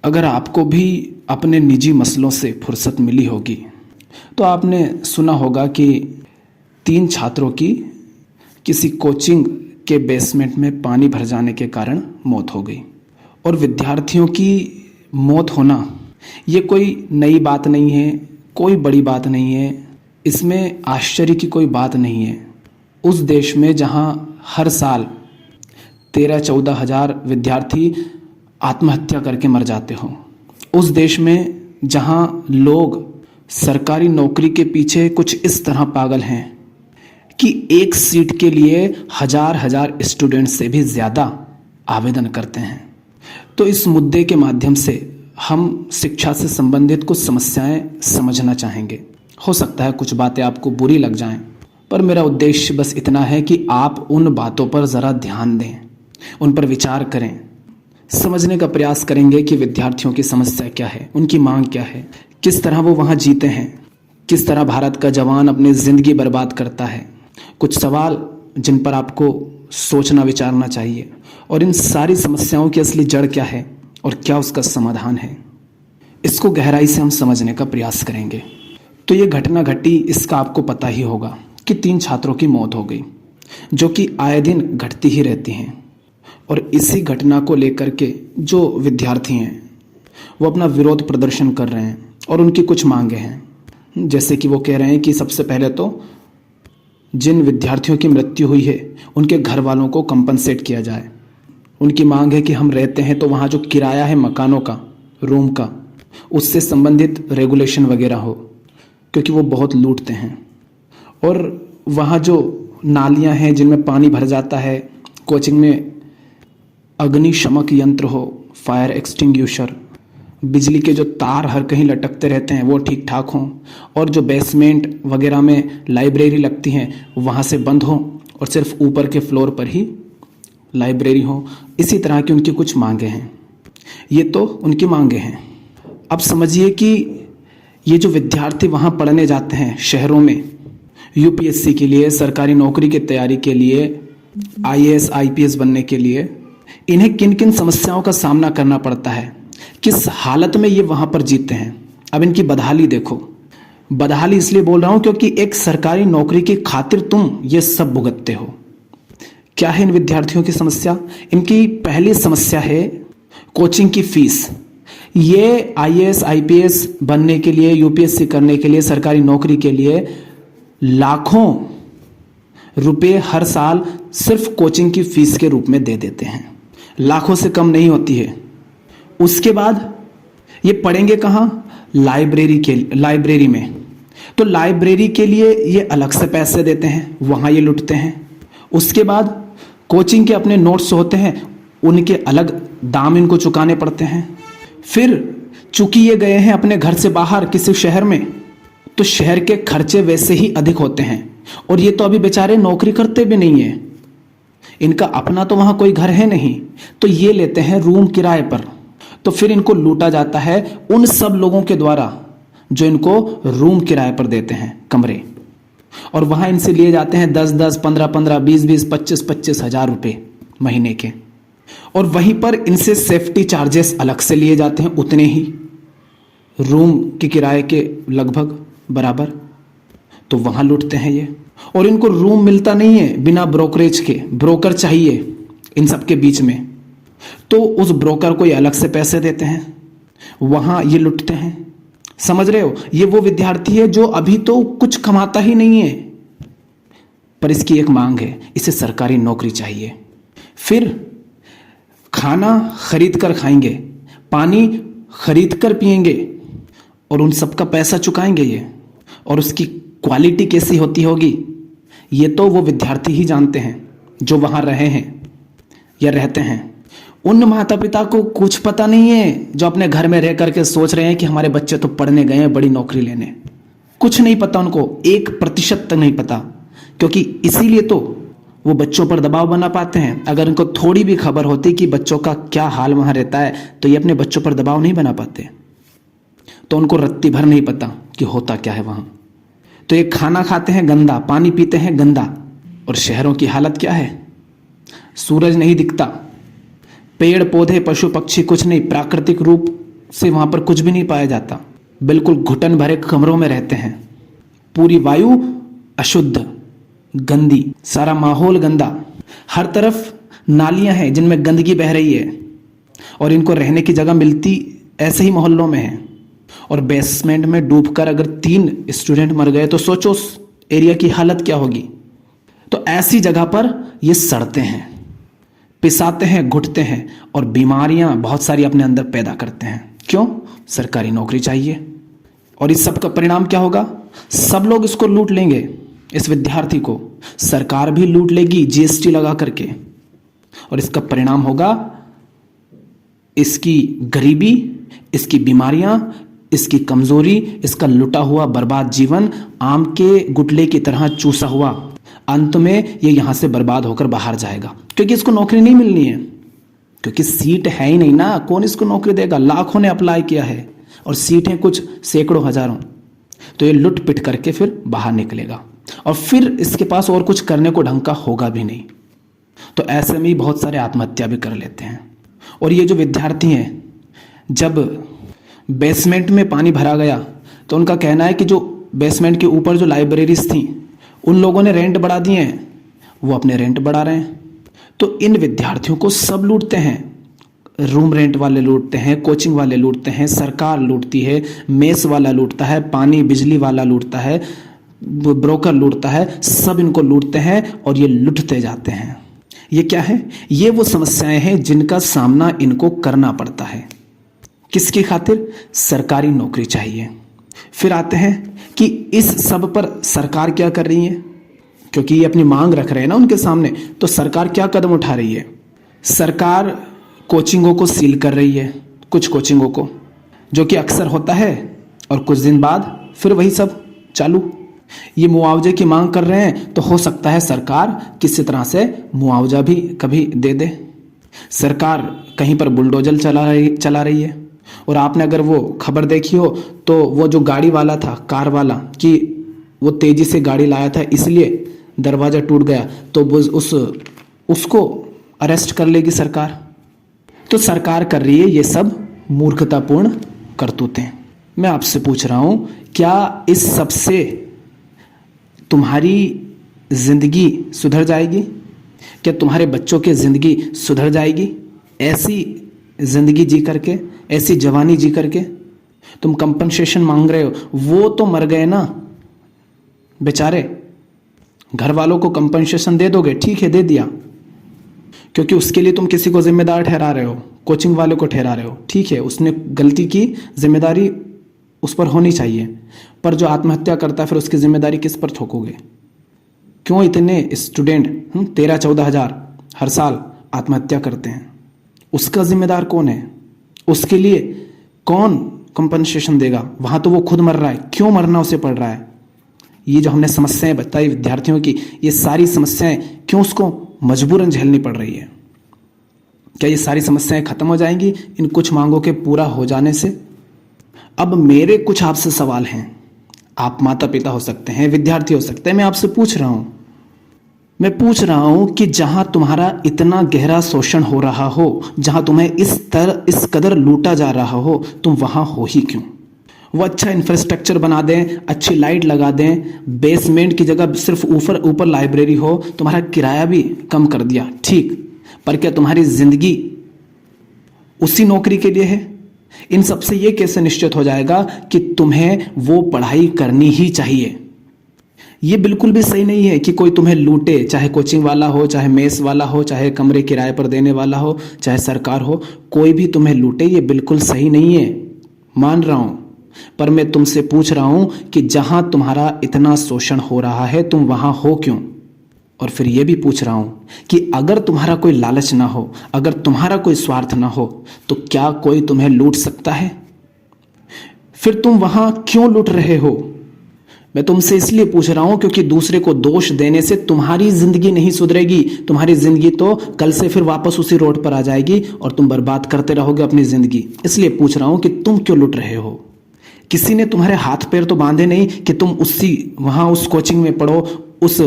अगर आपको भी अपने निजी मसलों से फुर्सत मिली होगी तो आपने सुना होगा कि 3 छात्रों की किसी कोचिंग के बेसमेंट में पानी भर जाने के कारण मौत हो गई। और विद्यार्थियों की मौत होना ये कोई नई बात नहीं है, कोई बड़ी बात नहीं है, इसमें आश्चर्य की कोई बात नहीं है। उस देश में जहाँ हर साल 13-14 हज़ार विद्यार्थी आत्महत्या करके मर जाते हों, उस देश में जहाँ लोग सरकारी नौकरी के पीछे कुछ इस तरह पागल हैं कि एक सीट के लिए हजार स्टूडेंट से भी ज़्यादा आवेदन करते हैं। तो इस मुद्दे के माध्यम से हम शिक्षा से संबंधित कुछ समस्याएं समझना चाहेंगे। हो सकता है कुछ बातें आपको बुरी लग जाएं, पर मेरा उद्देश्य बस इतना है कि आप उन बातों पर ज़रा ध्यान दें, उन पर विचार करें, समझने का प्रयास करेंगे कि विद्यार्थियों की समस्या क्या है, उनकी मांग क्या है, किस तरह वो वहाँ जीते हैं, किस तरह भारत का जवान अपनी ज़िंदगी बर्बाद करता है। कुछ सवाल जिन पर आपको सोचना विचारना चाहिए, और इन सारी समस्याओं की असली जड़ क्या है और क्या उसका समाधान है, इसको गहराई से हम समझने का प्रयास करेंगे। तो ये घटना घटी, इसका आपको पता ही होगा कि 3 छात्रों की मौत हो गई, जो कि आए दिन घटती ही रहती हैं। और इसी घटना को लेकर के जो विद्यार्थी हैं वो अपना विरोध प्रदर्शन कर रहे हैं और उनकी कुछ मांगे हैं। जैसे कि वो कह रहे हैं कि सबसे पहले तो जिन विद्यार्थियों की मृत्यु हुई है उनके घर वालों को कंपनसेट किया जाए। उनकी मांग है कि हम रहते हैं तो वहाँ जो किराया है मकानों का, रूम का, उससे संबंधित रेगुलेशन वगैरह हो, क्योंकि वो बहुत लूटते हैं। और वहाँ जो नालियाँ हैं जिनमें पानी भर जाता है, कोचिंग में अग्निशमक यंत्र हो, फायर एक्सटिंग्विशर, बिजली के जो तार हर कहीं लटकते रहते हैं वो ठीक ठाक हों, और जो बेसमेंट वगैरह में लाइब्रेरी लगती हैं वहाँ से बंद हों और सिर्फ ऊपर के फ्लोर पर ही लाइब्रेरी हो। इसी तरह की उनकी कुछ मांगे हैं। ये तो उनकी मांगे हैं। अब समझिए कि ये जो विद्यार्थी वहाँ पढ़ने जाते हैं शहरों में, यूपीएससी के लिए, सरकारी नौकरी की तैयारी के लिए, आईएएस आईपीएस बनने के लिए, इन्हें किन किन समस्याओं का सामना करना पड़ता है, किस हालत में ये वहाँ पर जीते हैं। अब इनकी बदहाली देखो। बदहाली इसलिए बोल रहा हूँ क्योंकि एक सरकारी नौकरी की खातिर तुम ये सब भुगतते हो। क्या है इन विद्यार्थियों की समस्या? इनकी पहली समस्या है कोचिंग की फीस। ये आईएएस आईपीएस बनने के लिए, यूपीएससी करने के लिए, सरकारी नौकरी के लिए लाखों रुपए हर साल सिर्फ कोचिंग की फीस के रूप में दे देते हैं। लाखों से कम नहीं होती है। उसके बाद ये पढ़ेंगे कहाँ? लाइब्रेरी में। तो लाइब्रेरी के लिए ये अलग से पैसे देते हैं, वहाँ ये लुटते हैं। उसके बाद कोचिंग के अपने नोट्स होते हैं, उनके अलग दाम इनको चुकाने पड़ते हैं। फिर चूंकि ये गए हैं अपने घर से बाहर किसी शहर में, तो शहर के खर्चे वैसे ही अधिक होते हैं। और ये तो अभी बेचारे नौकरी करते भी नहीं है, इनका अपना तो वहाँ कोई घर है नहीं, तो ये लेते हैं रूम किराए पर। तो फिर इनको लूटा जाता है उन सब लोगों के द्वारा जो इनको रूम किराए पर देते हैं, कमरे। और वहाँ इनसे लिए जाते हैं 10-10, 15-15, 20-20, 25-25 हज़ार रुपये महीने के। और वहीं पर इनसे सेफ्टी चार्जेस अलग से लिए जाते हैं, उतने ही रूम के किराए के लगभग बराबर। तो वहाँ लूटते हैं ये। और इनको रूम मिलता नहीं है बिना ब्रोकरेज के, ब्रोकर चाहिए इन सब के बीच में। तो उस ब्रोकर को ये अलग से पैसे देते हैं, वहाँ ये लुटते हैं। समझ रहे हो? ये वो विद्यार्थी है जो अभी तो कुछ कमाता ही नहीं है, पर इसकी एक मांग है, इसे सरकारी नौकरी चाहिए। फिर खाना खरीद कर खाएंगे, पानी खरीद कर पिएंगे, और उन सब का पैसा चुकाएंगे ये। और उसकी क्वालिटी कैसी होती होगी ये तो वो विद्यार्थी ही जानते हैं जो वहाँ रहे हैं या रहते हैं। उन माता पिता को कुछ पता नहीं है जो अपने घर में रह करके सोच रहे हैं कि हमारे बच्चे तो पढ़ने गए हैं बड़ी नौकरी लेने। कुछ नहीं पता उनको, 1% तक नहीं पता, क्योंकि इसीलिए तो वो बच्चों पर दबाव बना पाते हैं। अगर उनको थोड़ी भी खबर होती कि बच्चों का क्या हाल वहाँ रहता है तो ये अपने बच्चों पर दबाव नहीं बना पाते। तो उनको रत्ती भर नहीं पता कि होता क्या है वहाँ। तो ये खाना खाते हैं गंदा, पानी पीते हैं गंदा। और शहरों की हालत क्या है? सूरज नहीं दिखता, पेड़ पौधे पशु पक्षी कुछ नहीं, प्राकृतिक रूप से वहां पर कुछ भी नहीं पाया जाता। बिल्कुल घुटन भरे कमरों में रहते हैं। पूरी वायु अशुद्ध, गंदी, सारा माहौल गंदा, हर तरफ नालियां हैं जिनमें गंदगी बह रही है और इनको रहने की जगह मिलती ऐसे ही मोहल्लों में है। और बेसमेंट में डूबकर अगर 3 स्टूडेंट मर गए तो सोचो उस एरिया की हालत क्या होगी। तो ऐसी जगह पर ये सड़ते हैं, पिसाते हैं, घुटते हैं और बीमारियां बहुत सारी अपने अंदर पैदा करते हैं। क्यों? सरकारी नौकरी चाहिए। और इस सब का परिणाम क्या होगा? सब लोग इसको लूट लेंगे, इस विद्यार्थी को सरकार भी लूट लेगी जीएसटी लगा करके। और इसका परिणाम होगा इसकी गरीबी, इसकी बीमारियां, इसकी कमजोरी, इसका लुटा हुआ बर्बाद जीवन, आम के गुटले की तरह चूसा हुआ। अंत में ये यहां से बर्बाद होकर बाहर जाएगा, क्योंकि इसको नौकरी नहीं मिलनी है, क्योंकि सीट है ही नहीं ना। कौन इसको नौकरी देगा? लाखों ने अप्लाई किया है और सीटें कुछ सैकड़ों हजारों। तो ये लुट पिट करके फिर बाहर निकलेगा और फिर इसके पास और कुछ करने को ढंग का होगा भी नहीं। तो ऐसे में ही बहुत सारे आत्महत्या भी कर लेते हैं। और ये जो विद्यार्थी हैं, जब बेसमेंट में पानी भरा गया तो उनका कहना है कि जो बेसमेंट के ऊपर जो लाइब्रेरीज थी उन लोगों ने रेंट बढ़ा दिए हैं, वो अपने रेंट बढ़ा रहे हैं। तो इन विद्यार्थियों को सब लूटते हैं। रूम रेंट वाले लूटते हैं, कोचिंग वाले लूटते हैं, सरकार लूटती है, मेस वाला लूटता है, पानी बिजली वाला लूटता है, ब्रोकर लूटता है, सब इनको लूटते हैं और ये लुटते जाते हैं। ये क्या है? ये वो समस्याएं हैं जिनका सामना इनको करना पड़ता है। किसकी खातिर? सरकारी नौकरी चाहिए। फिर आते हैं कि इस सब पर सरकार क्या कर रही है, क्योंकि ये अपनी मांग रख रहे हैं ना उनके सामने। तो सरकार क्या कदम उठा रही है? सरकार कोचिंगों को सील कर रही है, कुछ कोचिंगों को, जो कि अक्सर होता है, और कुछ दिन बाद फिर वही सब चालू। ये मुआवजे की मांग कर रहे हैं तो हो सकता है सरकार किसी तरह से मुआवजा भी कभी दे दे। सरकार कहीं पर बुलडोजर चला रही है। और आपने अगर वो खबर देखी हो तो वो जो गाड़ी वाला था, कार वाला, कि वो तेजी से गाड़ी लाया था इसलिए दरवाजा टूट गया, तो उसको अरेस्ट कर लेगी सरकार। तो सरकार कर रही है ये सब मूर्खतापूर्ण करतूतें। मैं आपसे पूछ रहा हूं, क्या इस सब से तुम्हारी जिंदगी सुधर जाएगी? क्या तुम्हारे बच्चों की जिंदगी सुधर जाएगी? ऐसी जिंदगी जी करके, ऐसी जवानी जी करके तुम कंपनसेशन मांग रहे हो। वो तो मर गए ना बेचारे। घर वालों को कंपनसेशन दे दोगे, ठीक है, दे दिया, क्योंकि उसके लिए तुम किसी को जिम्मेदार ठहरा रहे हो, कोचिंग वाले को ठहरा रहे हो, ठीक है, उसने गलती की, जिम्मेदारी उस पर होनी चाहिए। पर जो आत्महत्या करता है फिर उसकी जिम्मेदारी किस पर थोकोगे? क्यों इतने स्टूडेंट 13-14 हजार हर साल आत्महत्या करते हैं? उसका जिम्मेदार कौन है? उसके लिए कौन कंपनसेशन देगा? वहां तो वो खुद मर रहा है, क्यों मरना उसे पड़ रहा है? ये जो हमने समस्याएं बताई विद्यार्थियों की, ये सारी समस्याएं क्यों उसको मजबूरन झेलनी पड़ रही है? क्या ये सारी समस्याएं खत्म हो जाएंगी इन कुछ मांगों के पूरा हो जाने से? अब मेरे कुछ आपसे सवाल हैं। आप माता पिता हो सकते हैं, विद्यार्थी हो सकते हैं। मैं आपसे पूछ रहा हूं कि जहां तुम्हारा इतना गहरा शोषण हो रहा हो, जहां तुम्हें इस कदर लूटा जा रहा हो, तुम वहां हो ही क्यों? वो अच्छा इंफ्रास्ट्रक्चर बना दें, अच्छी लाइट लगा दें, बेसमेंट की जगह सिर्फ ऊपर लाइब्रेरी हो, तुम्हारा किराया भी कम कर दिया, ठीक, पर क्या तुम्हारी जिंदगी उसी नौकरी के लिए है? इन सबसे ये कैसे निश्चित हो जाएगा कि तुम्हें वो पढ़ाई करनी ही चाहिए? ये बिल्कुल भी सही नहीं है कि कोई तुम्हें लूटे, चाहे कोचिंग वाला हो, चाहे मेस वाला हो, चाहे कमरे किराए पर देने वाला हो, चाहे सरकार हो, कोई भी तुम्हें लूटे। ये बिल्कुल सही नहीं है, मान रहा हूं। पर मैं तुमसे पूछ रहा हूं कि जहां तुम्हारा इतना शोषण हो रहा है तुम वहां हो क्यों? और फिर यह भी पूछ रहा हूं कि अगर तुम्हारा कोई लालच ना हो, अगर तुम्हारा कोई स्वार्थ ना हो, तो क्या कोई तुम्हें लूट सकता है? फिर तुम वहां क्यों लूट रहे हो? मैं तुमसे इसलिए पूछ रहा हूं क्योंकि दूसरे को दोष देने से तुम्हारी जिंदगी नहीं सुधरेगी। तुम्हारी जिंदगी तो कल से फिर वापस उसी रोड पर आ जाएगी और तुम बर्बाद करते रहोगे अपनी जिंदगी। इसलिए पूछ रहा हूं कि तुम क्यों लूट रहे हो? किसी ने तुम्हारे हाथ पैर तो बांधे नहीं कि तुम वहां उस कोचिंग में पढ़ो, उस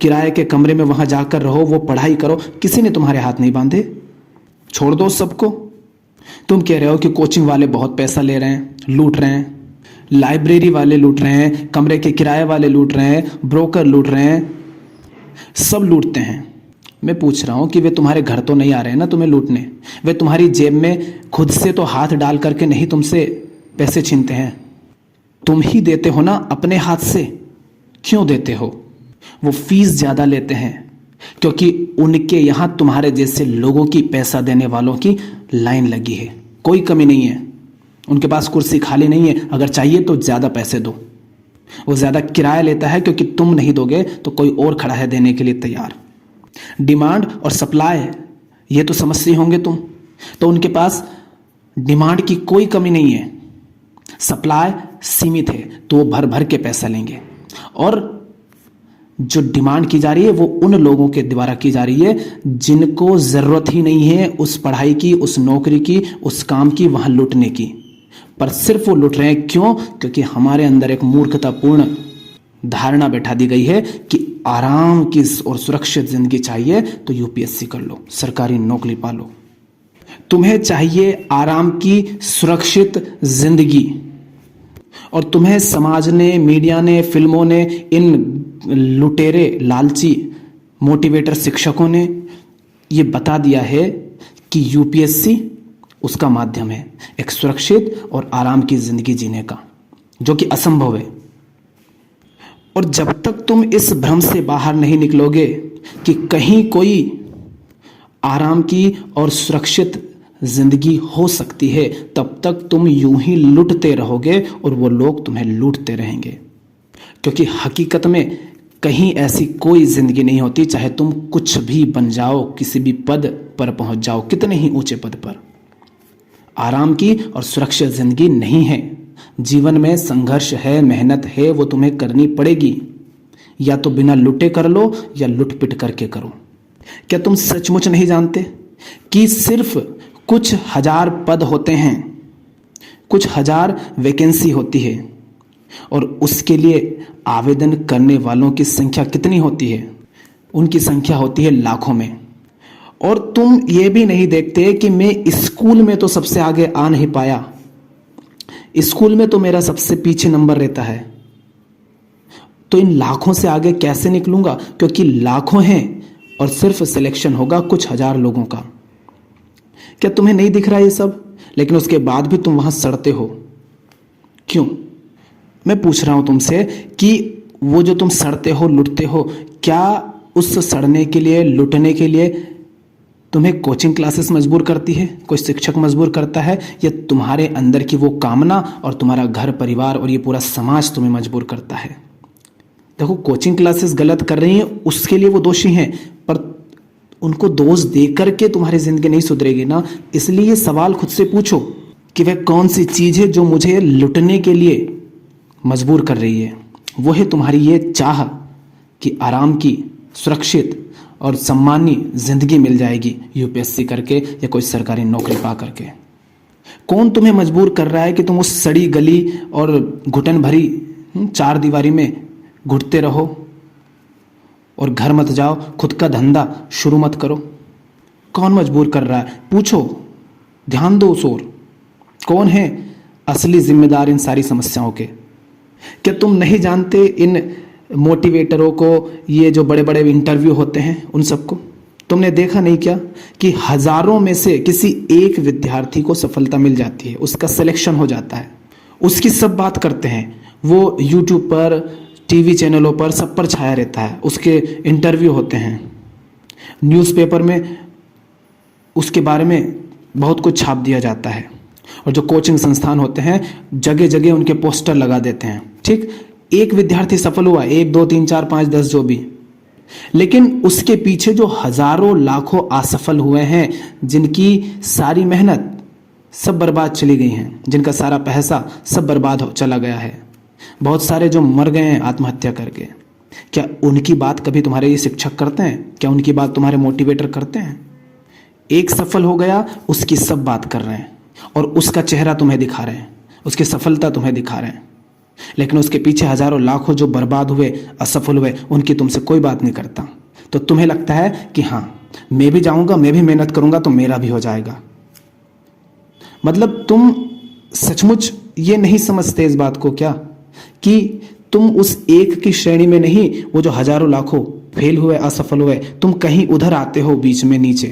किराए के कमरे में वहां जाकर रहो, वो पढ़ाई करो। किसी ने तुम्हारे हाथ नहीं बांधे। छोड़ दो सबको। तुम कह रहे हो कि कोचिंग वाले बहुत पैसा ले रहे हैं, लूट रहे हैं, लाइब्रेरी वाले लूट रहे हैं, कमरे के किराए वाले लूट रहे हैं, ब्रोकर लूट रहे हैं, सब लूटते हैं। मैं पूछ रहा हूं कि वे तुम्हारे घर तो नहीं आ रहे हैं ना तुम्हें लूटने? वे तुम्हारी जेब में खुद से तो हाथ डाल करके नहीं तुमसे पैसे छीनते हैं, तुम ही देते हो ना अपने हाथ से। क्यों देते हो? वो फीस ज्यादा लेते हैं क्योंकि उनके यहां तुम्हारे जैसे लोगों की, पैसा देने वालों की लाइन लगी है। कोई कमी नहीं है, उनके पास कुर्सी खाली नहीं है, अगर चाहिए तो ज्यादा पैसे दो। वो ज्यादा किराया लेता है क्योंकि तुम नहीं दोगे तो कोई और खड़ा है देने के लिए तैयार। डिमांड और सप्लाई ये तो समझते होंगे तुम। तो उनके पास डिमांड की कोई कमी नहीं है, सप्लाई सीमित है, तो वो भर भर के पैसा लेंगे। और जो डिमांड की जा रही है वो उन लोगों के द्वारा की जा रही है जिनको जरूरत ही नहीं है उस पढ़ाई की, उस नौकरी की, उस काम की, वहां लूटने की। पर सिर्फ वो लूट रहे हैं क्यों? क्योंकि हमारे अंदर एक मूर्खतापूर्ण धारणा बैठा दी गई है कि आराम की और सुरक्षित जिंदगी चाहिए तो यूपीएससी कर लो, सरकारी नौकरी पालो। तुम्हें चाहिए आराम की सुरक्षित जिंदगी, और तुम्हें समाज ने, मीडिया ने, फिल्मों ने, इन लुटेरे, लालची मोटिवेटर शिक्षकों ने ये बता दिया है कि यूपीएससी उसका माध्यम है एक सुरक्षित और आराम की जिंदगी जीने का, जो कि असंभव है। और जब तक तुम इस भ्रम से बाहर नहीं निकलोगे कि कहीं कोई आराम की और सुरक्षित जिंदगी हो सकती है, तब तक तुम यूं ही लूटते रहोगे और वो लोग तुम्हें लूटते रहेंगे। क्योंकि हकीकत में कहीं ऐसी कोई जिंदगी नहीं होती, चाहे तुम कुछ भी बन जाओ, किसी भी पद पर पहुंच जाओ, कितने ही ऊंचे पद पर, आराम की और सुरक्षित जिंदगी नहीं है। जीवन में संघर्ष है, मेहनत है, वो तुम्हें करनी पड़ेगी। या तो बिना लुटे कर लो या लुटपिट करके करो। क्या तुम सचमुच नहीं जानते कि सिर्फ कुछ हजार पद होते हैं, कुछ हजार वैकेंसी होती है, और उसके लिए आवेदन करने वालों की संख्या कितनी होती है? उनकी संख्या होती है लाखों में। और तुम ये भी नहीं देखते कि मैं स्कूल में तो सबसे आगे आ नहीं पाया, स्कूल में तो मेरा सबसे पीछे नंबर रहता है, तो इन लाखों से आगे कैसे निकलूंगा? क्योंकि लाखों हैं और सिर्फ सिलेक्शन होगा कुछ हजार लोगों का। क्या तुम्हें नहीं दिख रहा ये सब? लेकिन उसके बाद भी तुम वहां सड़ते हो। क्यों? मैं पूछ रहा हूं तुमसे कि वो जो तुम सड़ते हो, लुटते हो, क्या उस सड़ने के लिए, लुटने के लिए तुम्हें कोचिंग क्लासेस मजबूर करती है, कोई शिक्षक मजबूर करता है, या तुम्हारे अंदर की वो कामना और तुम्हारा घर परिवार और ये पूरा समाज तुम्हें मजबूर करता है? देखो, कोचिंग क्लासेस गलत कर रही हैं, उसके लिए वो दोषी हैं, पर उनको दोष देकर के तुम्हारी जिंदगी नहीं सुधरेगी ना। इसलिए सवाल खुद से पूछो कि वह कौन सी चीज है जो मुझे लुटने के लिए मजबूर कर रही है। वो है तुम्हारी ये चाह कि आराम की, सुरक्षित और सम्मानी जिंदगी मिल जाएगी यूपीएससी करके या कोई सरकारी नौकरी पा करके। कौन तुम्हें मजबूर कर रहा है कि तुम उस सड़ी गली और घुटन भरी चार दीवारी में घुटते रहो और घर मत जाओ, खुद का धंधा शुरू मत करो? कौन मजबूर कर रहा है? पूछो, ध्यान दो उस ओर। कौन है असली जिम्मेदार इन सारी समस्याओं के? क्या तुम नहीं जानते इन मोटिवेटरों को, ये जो बड़े बड़े इंटरव्यू होते हैं उन सबको? तुमने देखा नहीं क्या कि हजारों में से किसी एक विद्यार्थी को सफलता मिल जाती है, उसका सिलेक्शन हो जाता है, उसकी सब बात करते हैं, वो यूट्यूब पर, टीवी चैनलों पर, सब पर छाया रहता है, उसके इंटरव्यू होते हैं, न्यूज़पेपर में उसके बारे में बहुत कुछ छाप दिया जाता है, और जो कोचिंग संस्थान होते हैं जगह जगह उनके पोस्टर लगा देते हैं। ठीक, एक विद्यार्थी सफल हुआ, 1 2 3 4 5 10 जो भी, लेकिन उसके पीछे जो हजारों लाखों असफल हुए हैं, जिनकी सारी मेहनत सब बर्बाद चली गई हैं, जिनका सारा पैसा सब बर्बाद हो चला गया है, बहुत सारे जो मर गए हैं आत्महत्या करके, क्या उनकी बात कभी तुम्हारे ये शिक्षक करते हैं? क्या उनकी बात तुम्हारे मोटिवेटर करते हैं? एक सफल हो गया, उसकी सब बात कर रहे हैं और उसका चेहरा तुम्हें दिखा रहे हैं, उसकी सफलता तुम्हें दिखा रहे हैं, लेकिन उसके पीछे हजारों लाखों जो बर्बाद हुए, असफल हुए, उनकी तुमसे कोई बात नहीं करता। तो तुम्हें लगता है कि हाँ, मैं भी जाऊंगा, मैं भी मेहनत करूंगा तो मेरा भी हो जाएगा। मतलब तुम सचमुच ये नहीं समझते इस बात को क्या, कि तुम उस एक की श्रेणी में नहीं, वो जो हजारों लाखों फेल हुए, असफल हुए, तुम कहीं उधर आते हो बीच में नीचे।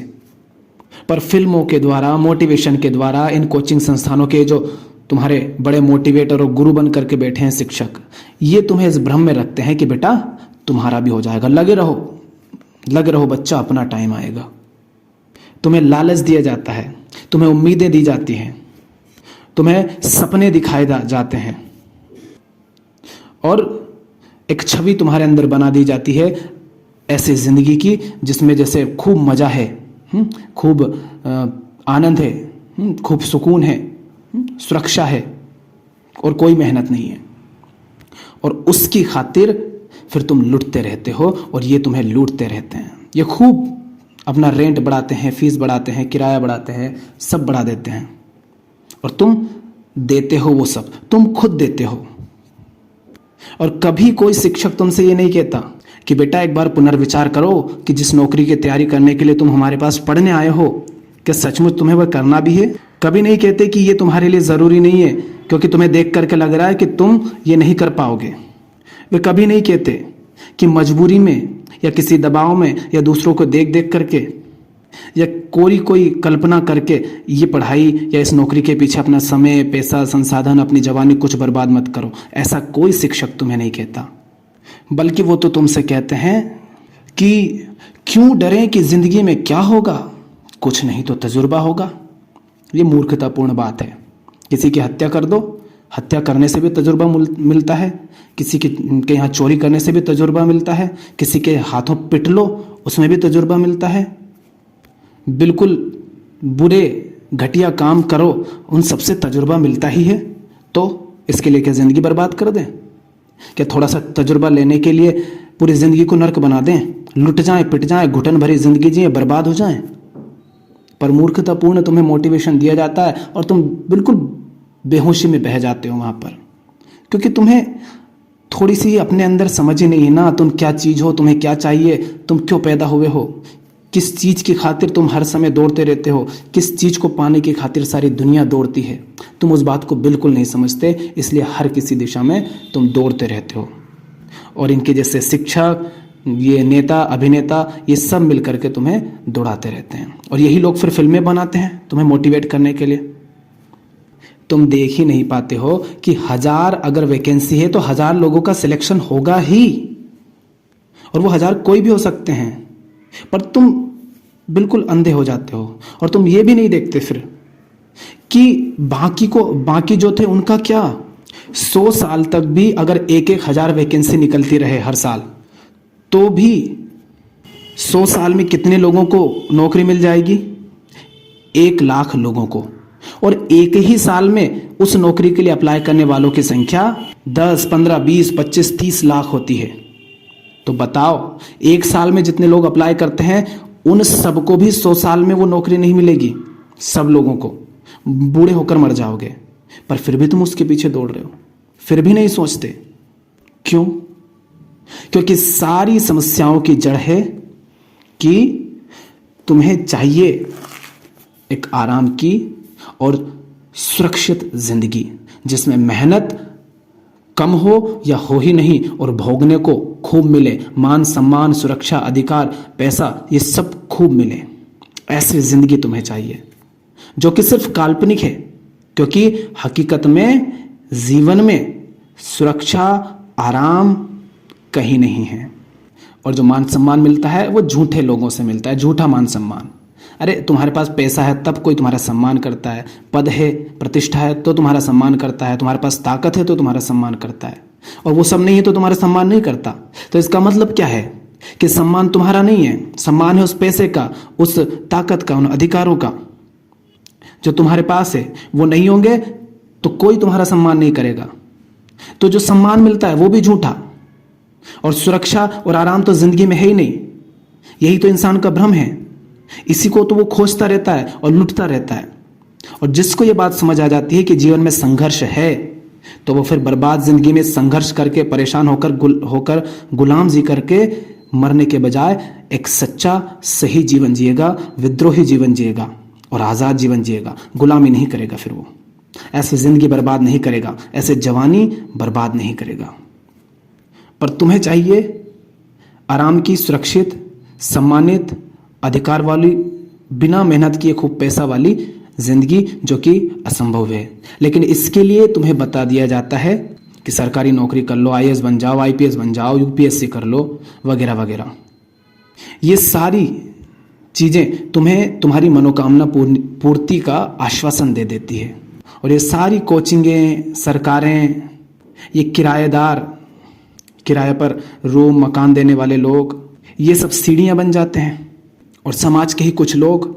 पर फिल्मों के द्वारा, मोटिवेशन के द्वारा, इन कोचिंग संस्थानों के जो तुम्हारे बड़े मोटिवेटर और गुरु बन करके बैठे हैं शिक्षक, ये तुम्हें इस भ्रम में रखते हैं कि बेटा तुम्हारा भी हो जाएगा, लगे रहो बच्चा, अपना टाइम आएगा। तुम्हें लालच दिया जाता है, तुम्हें उम्मीदें दी जाती हैं, तुम्हें सपने दिखाए जाते हैं और एक छवि तुम्हारे अंदर बना दी जाती है ऐसे जिंदगी की जिसमें जैसे खूब मजा है, खूब आनंद है, खूब सुकून है, सुरक्षा है और कोई मेहनत नहीं है। और उसकी खातिर फिर तुम लुटते रहते हो और ये तुम्हें लूटते रहते हैं। ये खूब अपना रेंट बढ़ाते हैं, फीस बढ़ाते हैं, किराया बढ़ाते हैं, सब बढ़ा देते हैं और तुम देते हो वो सब, तुम खुद देते हो। और कभी कोई शिक्षक तुमसे ये नहीं कहता कि बेटा एक बार पुनर्विचार करो कि जिस नौकरी की तैयारी करने के लिए तुम हमारे पास पढ़ने आए हो, क्या सचमुच तुम्हें वह करना भी है? कभी नहीं कहते कि ये तुम्हारे लिए ज़रूरी नहीं है क्योंकि तुम्हें देख करके लग रहा है कि तुम ये नहीं कर पाओगे। वे कभी नहीं कहते कि मजबूरी में या किसी दबाव में या दूसरों को देख देख करके या कोई कल्पना करके ये पढ़ाई या इस नौकरी के पीछे अपना समय, पैसा, संसाधन, अपनी जवानी कुछ बर्बाद मत करो। ऐसा कोई शिक्षक तुम्हें नहीं कहता, बल्कि वो तो तुमसे कहते हैं कि क्यों डरें कि जिंदगी में क्या होगा, कुछ नहीं तो तजुर्बा होगा। ये मूर्खतापूर्ण बात है। किसी की हत्या कर दो, हत्या करने से भी तजुर्बा मिलता है। किसी के यहाँ चोरी करने से भी तजुर्बा मिलता है। किसी के हाथों पिट लो, उसमें भी तजुर्बा मिलता है। बिल्कुल बुरे घटिया काम करो, उन सबसे तजुर्बा मिलता ही है। तो इसके लिए क्या ज़िंदगी बर्बाद कर दें? क्या थोड़ा सा तजुर्बा लेने के लिए पूरी ज़िंदगी को नर्क बना दें? लुट जाएं, पिट जाएं, घुटन भरी ज़िंदगी जिए, बर्बाद हो जाएं? पर मूर्खतापूर्ण तुम्हें मोटिवेशन दिया जाता है और तुम बिल्कुल बेहोशी में बह जाते हो वहाँ पर, क्योंकि तुम्हें थोड़ी सी अपने अंदर समझ ही नहीं है ना, तुम क्या चीज़ हो, तुम्हें क्या चाहिए, तुम क्यों पैदा हुए हो, किस चीज़ की खातिर तुम हर समय दौड़ते रहते हो, किस चीज़ को पाने की खातिर सारी दुनिया दौड़ती है। तुम उस बात को बिल्कुल नहीं समझते, इसलिए हर किसी दिशा में तुम दौड़ते रहते हो। और इनके जैसे शिक्षक, ये नेता, अभिनेता, ये सब मिल करके तुम्हें दौड़ाते रहते हैं और यही लोग फिर फिल्में बनाते हैं तुम्हें मोटिवेट करने के लिए। तुम देख ही नहीं पाते हो कि 1000 अगर वैकेंसी है तो 1000 लोगों का सिलेक्शन होगा ही, और वो 1000 कोई भी हो सकते हैं। पर तुम बिल्कुल अंधे हो जाते हो और तुम ये भी नहीं देखते फिर कि बाकी जो थे उनका क्या। 100 साल तक भी अगर 1-1000 वैकेंसी निकलती रहे हर साल, तो भी 100 साल में कितने लोगों को नौकरी मिल जाएगी? 1 लाख लोगों को। और एक ही साल में उस नौकरी के लिए अप्लाई करने वालों की संख्या 10, 15, 20, 25, 30 लाख होती है। तो बताओ, एक साल में जितने लोग अप्लाई करते हैं उन सबको भी 100 साल में वो नौकरी नहीं मिलेगी। सब लोगों को बूढ़े होकर मर जाओगे। पर फिर भी तुम उसके पीछे दौड़ रहे हो, फिर भी नहीं सोचते। क्यों? क्योंकि सारी समस्याओं की जड़ है कि तुम्हें चाहिए एक आराम की और सुरक्षित जिंदगी, जिसमें मेहनत कम हो या हो ही नहीं और भोगने को खूब मिले, मान सम्मान, सुरक्षा, अधिकार, पैसा, ये सब खूब मिले। ऐसी जिंदगी तुम्हें चाहिए जो कि सिर्फ काल्पनिक है, क्योंकि हकीकत में जीवन में सुरक्षा, आराम कहीं नहीं है। और जो मान सम्मान मिलता है वो झूठे लोगों से मिलता है, झूठा मान सम्मान। अरे तुम्हारे पास पैसा है तब कोई तुम्हारा सम्मान करता है, पद है, प्रतिष्ठा है तो तुम्हारा सम्मान करता है, तुम्हारे पास ताकत है तो तुम्हारा सम्मान करता है, और वो सब नहीं है तो तुम्हारा सम्मान नहीं करता। तो इसका मतलब क्या है कि सम्मान तुम्हारा नहीं है, सम्मान है उस पैसे का, उस ताकत का, उन अधिकारों का जो तुम्हारे पास है। वो नहीं होंगे तो कोई तुम्हारा सम्मान नहीं करेगा। तो जो सम्मान मिलता है वो भी झूठा, और सुरक्षा और आराम तो जिंदगी में है ही नहीं। यही तो इंसान का भ्रम है, इसी को तो वो खोजता रहता है और लुटता रहता है। और जिसको ये बात समझ आ जाती है कि जीवन में संघर्ष है, तो वो फिर बर्बाद जिंदगी में संघर्ष करके, परेशान होकर गुलाम जी करके मरने के बजाय एक सच्चा सही जीवन जिएगा, विद्रोही जीवन जिएगा। और आज़ाद जीवन जिएगा, गुलामी नहीं करेगा। फिर वो ऐसे ज़िंदगी बर्बाद नहीं करेगा, ऐसे जवानी बर्बाद नहीं करेगा। पर तुम्हें चाहिए आराम की, सुरक्षित, सम्मानित, अधिकार वाली, बिना मेहनत किए खूब पैसा वाली जिंदगी, जो कि असंभव है। लेकिन इसके लिए तुम्हें बता दिया जाता है कि सरकारी नौकरी कर लो, आईएएस बन जाओ, आईपीएस बन जाओ, यूपीएससी कर लो, वगैरह वगैरह। ये सारी चीज़ें तुम्हें तुम्हारी मनोकामना पूर्ति का आश्वासन दे देती है। और ये सारी कोचिंगें, सरकारें, ये किराएदार, किराए पर रूम मकान देने वाले लोग, ये सब सीढ़ियाँ बन जाते हैं। और समाज के ही कुछ लोग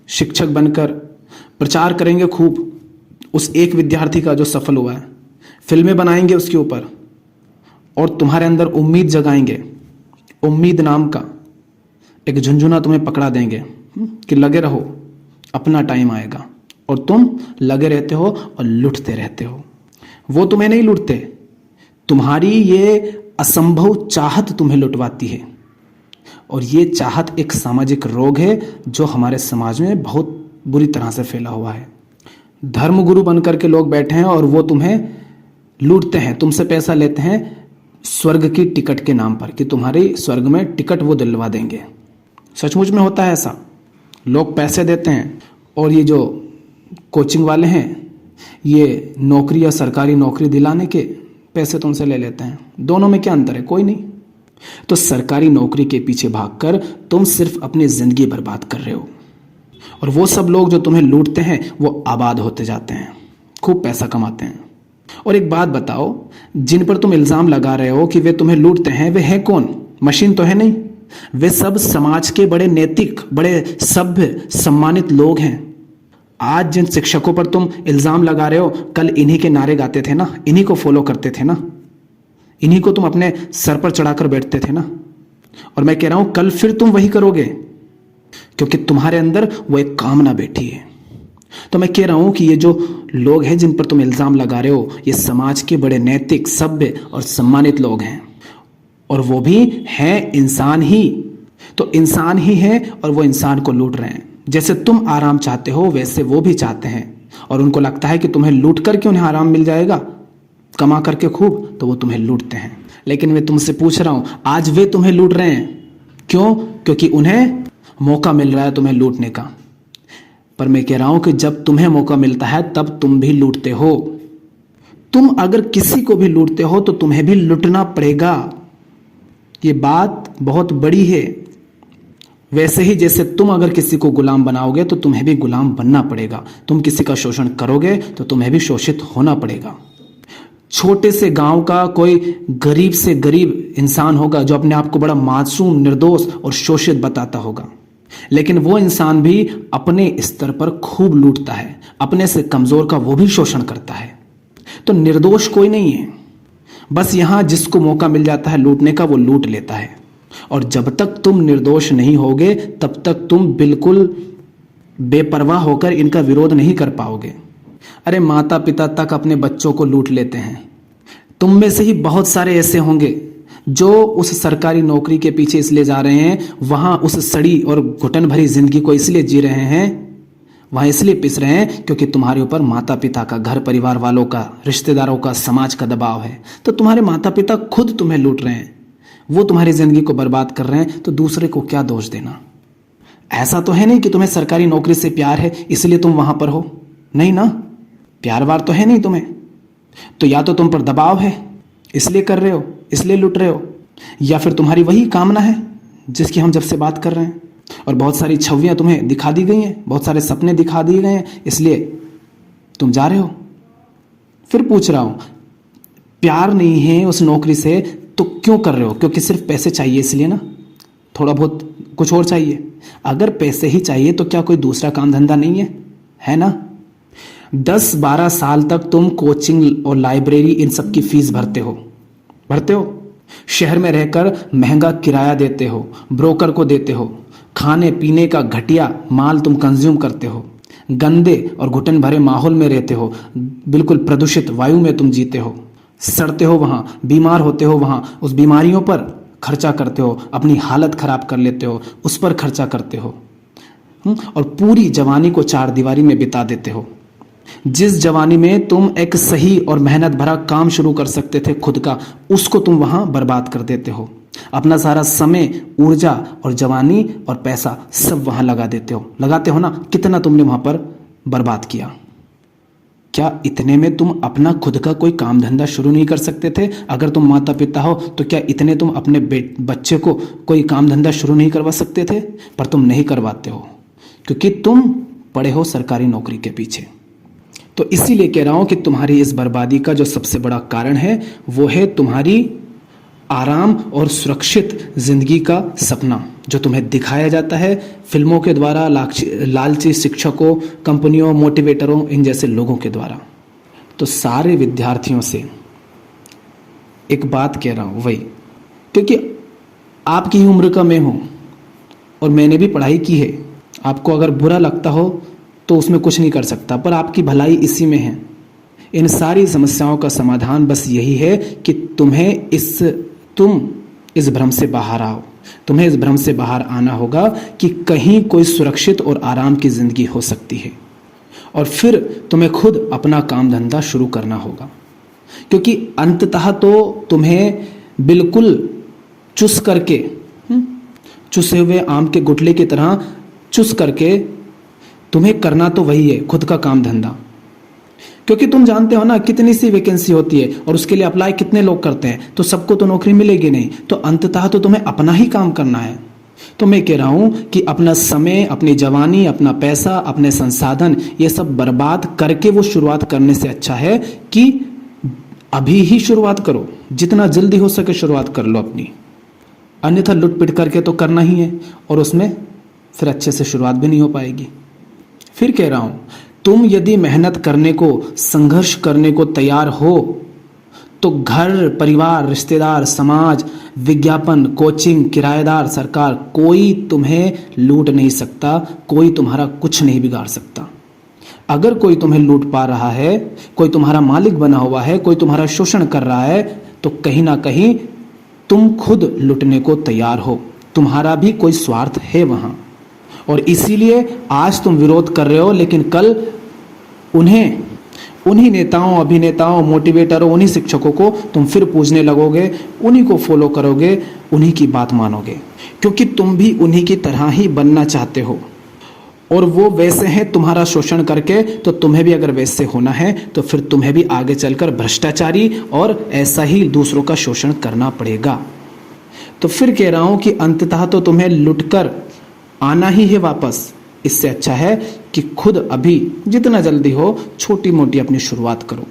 शिक्षक बनकर प्रचार करेंगे खूब उस एक विद्यार्थी का जो सफल हुआ है, फिल्में बनाएंगे उसके ऊपर, और तुम्हारे अंदर उम्मीद जगाएंगे। उम्मीद नाम का एक झुंझुना तुम्हें पकड़ा देंगे कि लगे रहो, अपना टाइम आएगा। और तुम लगे रहते हो और लुटते रहते हो। वो तुम्हें नहीं लुटते, तुम्हारी ये असंभव चाहत तुम्हें लुटवाती है। और ये चाहत एक सामाजिक रोग है जो हमारे समाज में बहुत बुरी तरह से फैला हुआ है। धर्मगुरु बनकर के लोग बैठे हैं और वो तुम्हें लूटते हैं, तुमसे पैसा लेते हैं स्वर्ग की टिकट के नाम पर कि तुम्हारी स्वर्ग में टिकट वो दिलवा देंगे। सचमुच में होता है ऐसा। लोग पैसे देते हैं और ये जो कोचिंग वाले हैं ये नौकरी या सरकारी नौकरी दिलाने के पैसे तुमसे ले लेते हैं। दोनों में क्या अंतर है? कोई नहीं। तो सरकारी नौकरी के पीछे भागकर तुम सिर्फ अपनी जिंदगी बर्बाद कर रहे हो। और वो सब लोग जो तुम्हें लूटते हैं वो आबाद होते जाते हैं, खूब पैसा कमाते हैं। और एक बात बताओ, जिन पर तुम इल्जाम लगा रहे हो कि वे तुम्हें लूटते हैं, वे हैं कौन? मशीन तो है नहीं। वे सब समाज के बड़े नैतिक, बड़े सभ्य, सम्मानित लोग हैं। आज जिन शिक्षकों पर तुम इल्जाम लगा रहे हो, कल इन्हीं के नारे गाते थे ना, इन्हीं को फॉलो करते थे ना, इन्हीं को तुम अपने सर पर चढ़ाकर बैठते थे ना। और मैं कह रहा हूं कल फिर तुम वही करोगे, क्योंकि तुम्हारे अंदर वो एक कामना बैठी है। तो मैं कह रहा हूं कि ये जो लोग हैं जिन पर तुम इल्जाम लगा रहे हो, ये समाज के बड़े नैतिक, सभ्य और सम्मानित लोग हैं। और वो भी हैं इंसान ही। तो इंसान ही है और वो इंसान को लूट रहे हैं। जैसे तुम आराम चाहते हो वैसे वो भी चाहते हैं। और उनको लगता है कि तुम्हें लूट करके उन्हें आराम मिल जाएगा, कमा करके खूब, तो वो तुम्हें लूटते हैं। लेकिन मैं तुमसे पूछ रहा हूं, आज वे तुम्हें लूट रहे हैं। क्यों? क्योंकि उन्हें मौका मिल रहा है तुम्हें लूटने का। पर मैं कह रहा हूं कि जब तुम्हें मौका मिलता है तब तुम भी लूटते हो। तुम अगर किसी को भी लूटते हो तो तुम्हें भी लूटना पड़ेगा। ये बात बहुत बड़ी है। वैसे ही जैसे तुम अगर किसी को गुलाम बनाओगे तो तुम्हें भी गुलाम बनना पड़ेगा। तुम किसी का शोषण करोगे तो तुम्हें भी शोषित होना पड़ेगा। छोटे से गांव का कोई गरीब से गरीब इंसान होगा जो अपने आप को बड़ा मासूम, निर्दोष और शोषित बताता होगा, लेकिन वो इंसान भी अपने स्तर पर खूब लूटता है। अपने से कमजोर का वो भी शोषण करता है। तो निर्दोष कोई नहीं है। बस यहां जिसको मौका मिल जाता है लूटने का, वो लूट लेता है। और जब तक तुम निर्दोष नहीं होगे तब तक तुम बिल्कुल बेपरवाह होकर इनका विरोध नहीं कर पाओगे। अरे माता पिता तक अपने बच्चों को लूट लेते हैं। तुम में से ही बहुत सारे ऐसे होंगे जो उस सरकारी नौकरी के पीछे इसलिए जा रहे हैं, वहां उस सड़ी और घुटन भरी जिंदगी को इसलिए जी रहे हैं, वहां इसलिए पिस रहे हैं क्योंकि तुम्हारे ऊपर माता पिता का, घर परिवार वालों का, रिश्तेदारों का, समाज का दबाव है। तो तुम्हारे माता पिता खुद तुम्हें लूट रहे हैं, वो तुम्हारी जिंदगी को बर्बाद कर रहे हैं, तो दूसरे को क्या दोष देना? ऐसा तो है नहीं कि तुम्हें सरकारी नौकरी से प्यार है इसलिए तुम वहां पर हो। नहीं ना, प्यार वार तो है नहीं तुम्हें। तो या तो तुम पर दबाव है इसलिए कर रहे हो, इसलिए लूट रहे हो, या फिर तुम्हारी वही कामना है जिसकी हम जब से बात कर रहे हैं। और बहुत सारी छवियां तुम्हें दिखा दी गई हैं, बहुत सारे सपने दिखा दिए गए हैं, इसलिए तुम जा रहे हो। फिर पूछ रहा हूं, प्यार नहीं है उस नौकरी से तो क्यों कर रहे हो? क्योंकि सिर्फ पैसे चाहिए इसलिए ना? थोड़ा बहुत कुछ और चाहिए? अगर पैसे ही चाहिए तो क्या कोई दूसरा काम धंधा नहीं है? है ना? 10-12 साल तक तुम कोचिंग और लाइब्रेरी इन सब की फीस भरते हो। शहर में रहकर महंगा किराया देते हो, ब्रोकर को देते हो, खाने पीने का घटिया माल तुम कंज्यूम करते हो, गंदे और घुटन भरे माहौल में रहते हो, बिल्कुल प्रदूषित वायु में तुम जीते हो, सड़ते हो वहां, बीमार होते हो वहां, उस बीमारियों पर खर्चा करते हो, अपनी हालत खराब कर लेते हो, उस पर खर्चा करते हो। और पूरी जवानी को चार दीवारी में बिता देते हो। जिस जवानी में तुम एक सही और मेहनत भरा काम शुरू कर सकते थे खुद का, उसको तुम वहां बर्बाद कर देते हो। अपना सारा समय, ऊर्जा और जवानी और पैसा सब वहां लगा देते हो। लगाते हो ना? कितना तुमने वहां पर बर्बाद किया। क्या इतने में तुम अपना खुद का कोई काम धंधा शुरू नहीं कर सकते थे? अगर तुम माता पिता हो तो क्या इतने तुम अपने बच्चे को कोई काम धंधा शुरू नहीं करवा सकते थे? पर तुम नहीं करवाते हो क्योंकि तुम पड़े हो सरकारी नौकरी के पीछे। तो इसीलिए कह रहा हूं कि तुम्हारी इस बर्बादी का जो सबसे बड़ा कारण है वो है तुम्हारी आराम और सुरक्षित जिंदगी का सपना, जो तुम्हें दिखाया जाता है फिल्मों के द्वारा, लालची शिक्षकों, कंपनियों, मोटिवेटरों, इन जैसे लोगों के द्वारा। तो सारे विद्यार्थियों से एक बात कह रहा हूं वही, क्योंकि आपकी ही उम्र का मैं हूं और मैंने भी पढ़ाई की है। आपको अगर बुरा लगता हो तो उसमें कुछ नहीं कर सकता, पर आपकी भलाई इसी में है। इन सारी समस्याओं का समाधान बस यही है कि तुम इस भ्रम से बाहर आओ। तुम्हें इस भ्रम से बाहर आना होगा कि कहीं कोई सुरक्षित और आराम की जिंदगी हो सकती है, और फिर तुम्हें खुद अपना काम धंधा शुरू करना होगा। क्योंकि अंततः तो तुम्हें बिल्कुल चुस करके, चुसे हुए आम के गुठले की तरह चुस करके तुम्हें करना तो वही है, खुद का काम धंधा। क्योंकि तुम जानते हो ना कितनी सी वैकेंसी होती है और उसके लिए अप्लाई कितने लोग करते हैं, तो सबको तो नौकरी मिलेगी नहीं। तो अंततः तो तुम्हें अपना ही काम करना है। तो मैं कह रहा हूं कि अपना समय, अपनी जवानी, अपना पैसा, अपने संसाधन, ये सब बर्बाद करके वो शुरुआत करने से अच्छा है कि अभी ही शुरुआत करो। जितना जल्दी हो सके शुरुआत कर लो अपनी, अन्यथा लुट-पिट करके तो करना ही है और उसमें फिर अच्छे से शुरुआत भी नहीं हो पाएगी। फिर कह रहा हूं, तुम यदि मेहनत करने को, संघर्ष करने को तैयार हो तो घर, परिवार, रिश्तेदार, समाज, विज्ञापन, कोचिंग, किराएदार, सरकार, कोई तुम्हें लूट नहीं सकता, कोई तुम्हारा कुछ नहीं बिगाड़ सकता। अगर कोई तुम्हें लूट पा रहा है, कोई तुम्हारा मालिक बना हुआ है, कोई तुम्हारा शोषण कर रहा है, तो कहीं ना कहीं तुम खुद लुटने को तैयार हो। तुम्हारा भी कोई स्वार्थ है वहां, और इसीलिए आज तुम विरोध कर रहे हो, लेकिन कल उन्हीं नेताओं, अभिनेताओं, मोटिवेटरों, उन्हीं शिक्षकों को तुम फिर पूजने लगोगे, उन्हीं को फॉलो करोगे, उन्हीं की बात मानोगे, क्योंकि तुम भी उन्हीं की तरह ही बनना चाहते हो। और वो वैसे हैं तुम्हारा शोषण करके, तो तुम्हें भी अगर वैसे होना है तो फिर तुम्हें भी आगे चलकर भ्रष्टाचारी और ऐसा ही दूसरों का शोषण करना पड़ेगा। तो फिर कह रहा हूं कि अंततः तो तुम्हें लुटकर आना ही है वापस। इससे अच्छा है कि खुद अभी जितना जल्दी हो छोटी मोटी अपनी शुरुआत करो,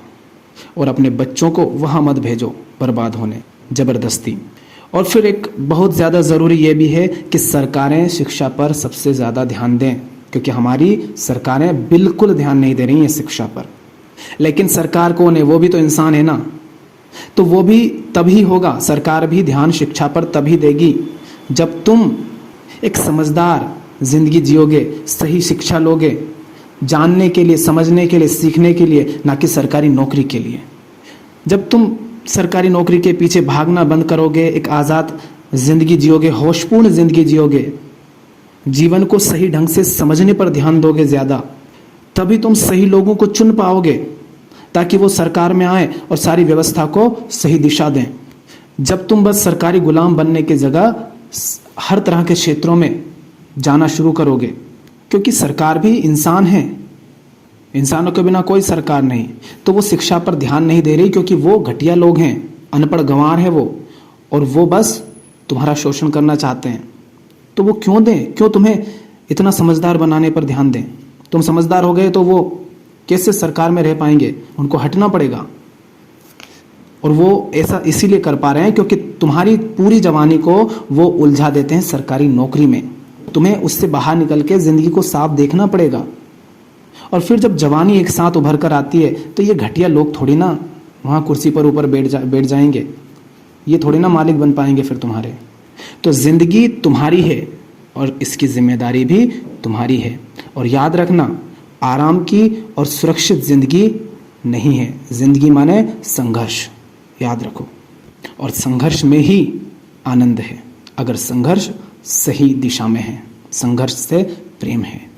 और अपने बच्चों को वहां मत भेजो बर्बाद होने जबरदस्ती। और फिर एक बहुत ज़्यादा ज़रूरी ये भी है कि सरकारें शिक्षा पर सबसे ज़्यादा ध्यान दें, क्योंकि हमारी सरकारें बिल्कुल ध्यान नहीं दे रही हैं शिक्षा पर। लेकिन सरकार कौन है? वो भी तो इंसान है ना, तो वो भी तभी होगा, सरकार भी ध्यान शिक्षा पर तभी देगी जब तुम एक समझदार जिंदगी जियोगे, सही शिक्षा लोगे, जानने के लिए, समझने के लिए, सीखने के लिए, ना कि सरकारी नौकरी के लिए। जब तुम सरकारी नौकरी के पीछे भागना बंद करोगे, एक आज़ाद जिंदगी जियोगे, होशपूर्ण जिंदगी जियोगे, जीवन को सही ढंग से समझने पर ध्यान दोगे ज़्यादा, तभी तुम सही लोगों को चुन पाओगे ताकि वो सरकार में आए और सारी व्यवस्था को सही दिशा दें। जब तुम बस सरकारी गुलाम बनने की जगह हर तरह के क्षेत्रों में जाना शुरू करोगे, क्योंकि सरकार भी इंसान है, इंसानों के बिना कोई सरकार नहीं, तो वो शिक्षा पर ध्यान नहीं दे रही क्योंकि वो घटिया लोग हैं, अनपढ़ गंवार है वो, और वो बस तुम्हारा शोषण करना चाहते हैं। तो वो क्यों दें? क्यों तुम्हें इतना समझदार बनाने पर ध्यान दें? तुम समझदार हो गए तो वो कैसे सरकार में रह पाएंगे? उनको हटना पड़ेगा। और वो ऐसा इसीलिए कर पा रहे हैं क्योंकि तुम्हारी पूरी जवानी को वो उलझा देते हैं सरकारी नौकरी में। तुम्हें उससे बाहर निकल के जिंदगी को साफ देखना पड़ेगा। और फिर जब जवानी एक साथ उभर कर आती है तो ये घटिया लोग थोड़ी ना वहाँ कुर्सी पर ऊपर बैठ जाएंगे, ये थोड़ी ना मालिक बन पाएंगे फिर तुम्हारे। तो जिंदगी तुम्हारी है और इसकी जिम्मेदारी भी तुम्हारी है। और याद रखना, आराम की और सुरक्षित जिंदगी नहीं है। जिंदगी माने संघर्ष, याद रखो। और संघर्ष में ही आनंद है, अगर संघर्ष सही दिशा में है। संघर्ष से प्रेम है।